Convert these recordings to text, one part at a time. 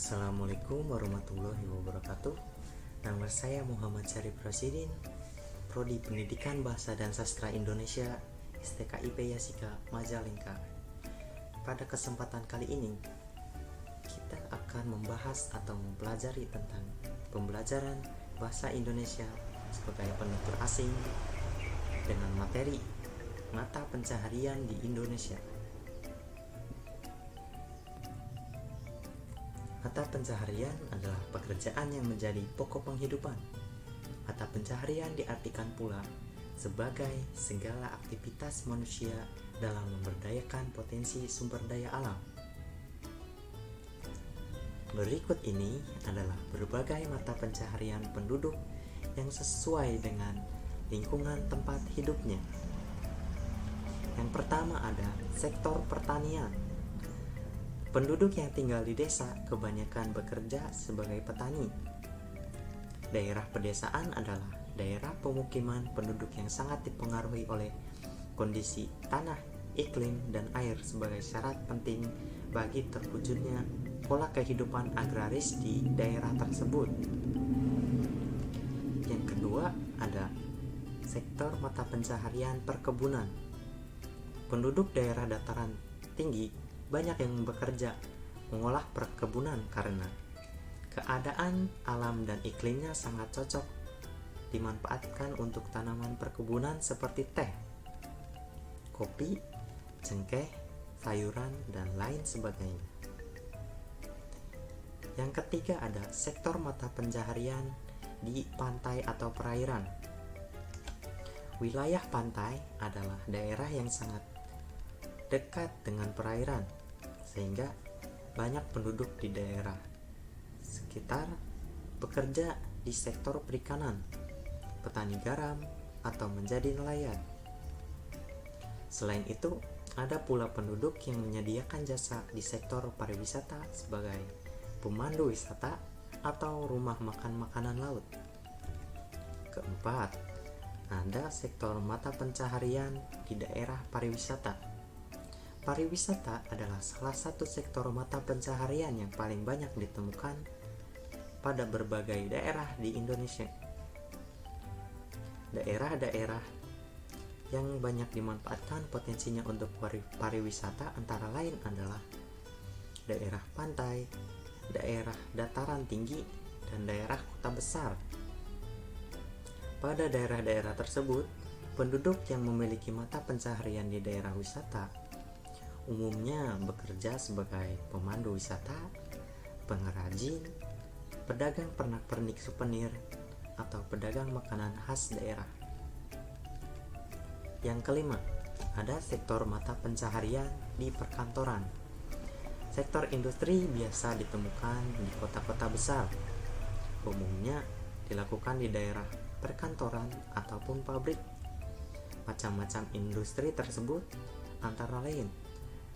Assalamualaikum warahmatullahi wabarakatuh. Nama saya Muhammad Syarif Rasidin, Prodi Pendidikan Bahasa dan Sastra Indonesia, STKIP Yasika Majalengka. Pada kesempatan kali ini, kita akan membahas atau mempelajari tentang pembelajaran bahasa Indonesia sebagai penutur asing dengan materi mata pencaharian di Indonesia. Mata pencaharian adalah pekerjaan yang menjadi pokok penghidupan. Mata pencaharian diartikan pula sebagai segala aktivitas manusia dalam memberdayakan potensi sumber daya alam. Berikut ini adalah berbagai mata pencaharian penduduk yang sesuai dengan lingkungan tempat hidupnya. Yang pertama ada sektor pertanian. Penduduk yang tinggal di desa kebanyakan bekerja sebagai petani. Daerah pedesaan adalah daerah pemukiman penduduk yang sangat dipengaruhi oleh kondisi tanah, iklim, dan air sebagai syarat penting bagi terwujudnya pola kehidupan agraris di daerah tersebut. Yang kedua ada sektor mata pencaharian perkebunan. Penduduk daerah dataran tinggi banyak yang bekerja mengolah perkebunan karena keadaan alam dan iklimnya sangat cocok dimanfaatkan untuk tanaman perkebunan seperti teh, kopi, cengkeh, sayuran, dan lain sebagainya. Yang ketiga ada sektor mata pencaharian di pantai atau perairan. Wilayah pantai adalah daerah yang sangat dekat dengan perairan, sehingga banyak penduduk di daerah sekitar bekerja di sektor perikanan, petani garam, atau menjadi nelayan. Selain itu, ada pula penduduk yang menyediakan jasa di sektor pariwisata sebagai pemandu wisata atau rumah makan makanan laut. Keempat, ada sektor mata pencaharian di daerah pariwisata. Pariwisata adalah salah satu sektor mata pencaharian yang paling banyak ditemukan pada berbagai daerah di Indonesia. Daerah-daerah yang banyak dimanfaatkan potensinya untuk pariwisata antara lain adalah daerah pantai, daerah dataran tinggi, dan daerah kota besar. Pada daerah-daerah tersebut, penduduk yang memiliki mata pencaharian di daerah wisata umumnya bekerja sebagai pemandu wisata, pengrajin, pedagang pernak-pernik souvenir, atau pedagang makanan khas daerah. Yang kelima, ada sektor mata pencaharian di perkantoran. Sektor industri biasa ditemukan di kota-kota besar. Umumnya dilakukan di daerah perkantoran ataupun pabrik. Macam-macam industri tersebut antara lain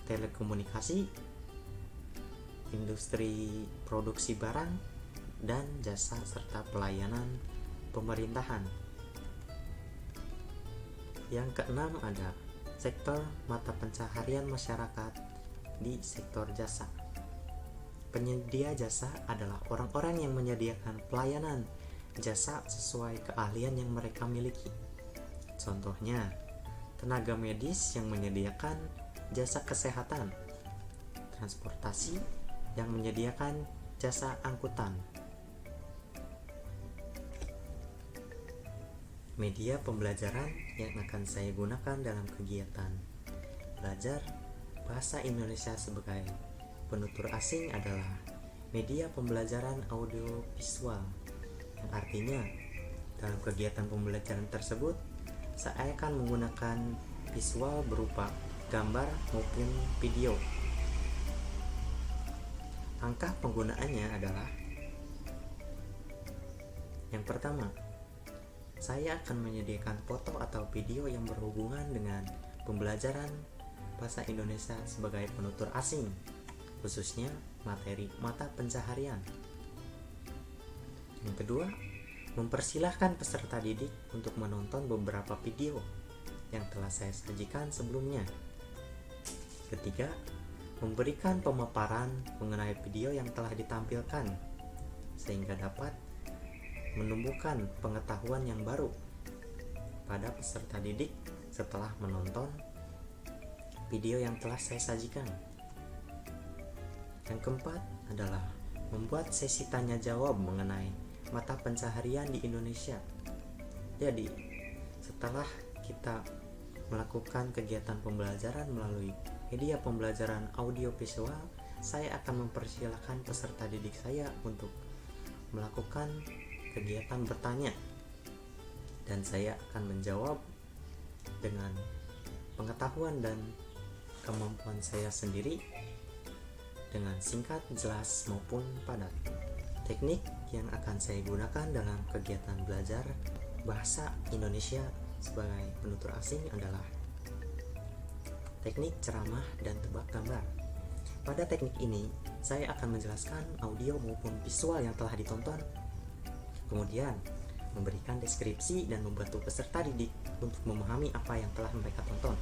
telekomunikasi, industri produksi barang dan jasa, serta pelayanan pemerintahan. Yang keenam ada sektor mata pencaharian masyarakat di sektor jasa. Penyedia jasa adalah orang-orang yang menyediakan pelayanan jasa sesuai keahlian yang mereka miliki. Contohnya, tenaga medis yang menyediakan jasa kesehatan, transportasi yang menyediakan jasa angkutan. Media pembelajaran yang akan saya gunakan dalam kegiatan belajar bahasa Indonesia sebagai penutur asing adalah media pembelajaran audio visual, yang artinya dalam kegiatan pembelajaran tersebut saya akan menggunakan visual berupa gambar maupun video. Langkah penggunaannya adalah: yang pertama, saya akan menyediakan foto atau video yang berhubungan dengan pembelajaran bahasa Indonesia sebagai penutur asing, khususnya materi mata pencaharian. Yang kedua, mempersilahkan peserta didik untuk menonton beberapa video yang telah saya sajikan sebelumnya. Ketiga, memberikan pemaparan mengenai video yang telah ditampilkan sehingga dapat menumbuhkan pengetahuan yang baru pada peserta didik setelah menonton video yang telah saya sajikan. Yang keempat adalah membuat sesi tanya jawab mengenai mata pencaharian di Indonesia. Jadi, setelah kita melakukan kegiatan pembelajaran melalui media pembelajaran audio visual, saya akan mempersilahkan peserta didik saya untuk melakukan kegiatan bertanya, dan saya akan menjawab dengan pengetahuan dan kemampuan saya sendiri dengan singkat, jelas maupun padat. Teknik yang akan saya gunakan dalam kegiatan belajar bahasa Indonesia sebagai penutur asing adalah teknik ceramah dan tebak gambar. Pada teknik ini, saya akan menjelaskan audio maupun visual yang telah ditonton, kemudian memberikan deskripsi dan membantu peserta didik untuk memahami apa yang telah mereka tonton.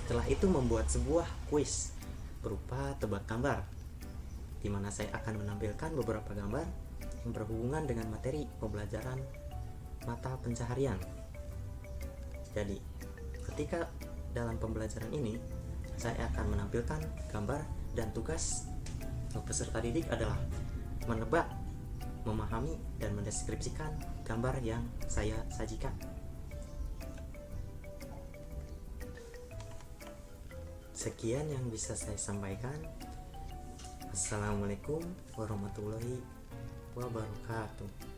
Setelah itu membuat sebuah kuis berupa tebak gambar, di mana saya akan menampilkan beberapa gambar yang berhubungan dengan materi pembelajaran mata pencaharian. Jadi, ketika dalam pembelajaran ini, saya akan menampilkan gambar dan tugas peserta didik adalah menebak, memahami, dan mendeskripsikan gambar yang saya sajikan. Sekian yang bisa saya sampaikan. Assalamualaikum warahmatullahi wabarakatuh.